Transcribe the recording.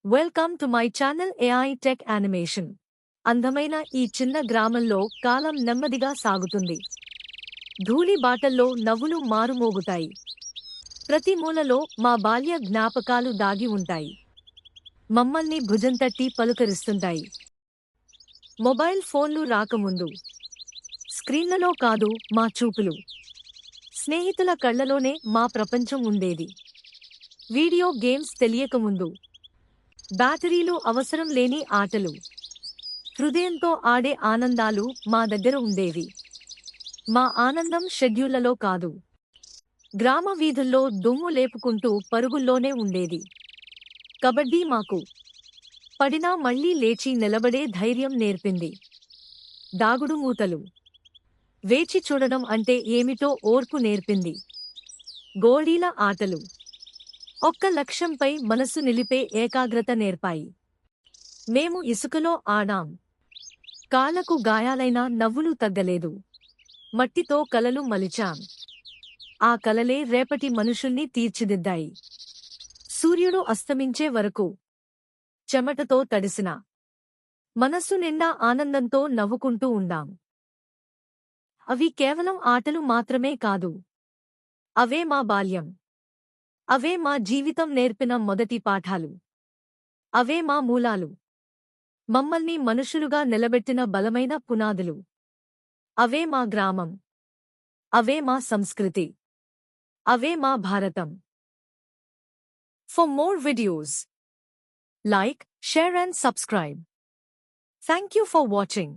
Welcome to my channel AI tech animation. అందమైన ఈ చిన్న గ్రామంలో కాలం నెమ్మదిగా సాగుతుంది. ధూళి బాటల్లో నవ్వులు మారుమోగుతాయి. ప్రతి మూలలో మా బాల్య జ్ఞాపకాలు దాగి ఉంటాయి. మమ్మల్ని భుజంతట్టి పలుకరిస్తుంటాయి. మొబైల్ ఫోన్లు రాకముందు స్క్రీన్లలో కాదు మా చూపులు. స్నేహితుల కళ్ళలోనే మా ప్రపంచం ఉండేది. వీడియో గేమ్స్ తెలియకముందు బ్యాటరీలు అవసరం లేని ఆటలు, హృదయంతో ఆడే ఆనందాలు మా దగ్గర ఉండేవి. మా ఆనందం షెడ్యూళ్లలో కాదు, గ్రామ వీధుల్లో దుమ్ము లేపుకుంటూ పరుగుల్లోనే ఉండేది. కబడ్డీ మాకు పడినా మళ్లీ లేచి నిలబడే ధైర్యం నేర్పింది. దాగుడు మూతలు, వేచి చూడడం అంటే ఏమిటో ఓర్పు నేర్పింది. గోళీల ఆటలు ఒక్క లక్ష్యంపై మనసు నిలిపే ఏకాగ్రత నేర్పాయి. మేము ఇసుకలో ఆడాం. కాళ్లకు గాయాలైనా నవ్వులు తగ్గలేదు. మట్టితో కలలు మలిచాం. ఆ కలలే రేపటి మనుషుల్ని తీర్చిదిద్దాయి. సూర్యుడు అస్తమించే వరకు చెమటతో తడిసిన మనస్సు నిండా ఆనందంతో నవ్వుకుంటూ ఉండాం. అవి కేవలం ఆటలు మాత్రమే కాదు. అవే మా బాల్యం. అవే మా జీవితం నేర్పిన మొదటి పాఠాలు. అవే మా మూలాలు. మమ్మల్ని మనుషులుగా నిలబెట్టిన బలమైన పునాదులు. అవే మా గ్రామం. అవే మా సంస్కృతి. అవే మా భారతం. For more videos, like, share and subscribe. Thank you for watching.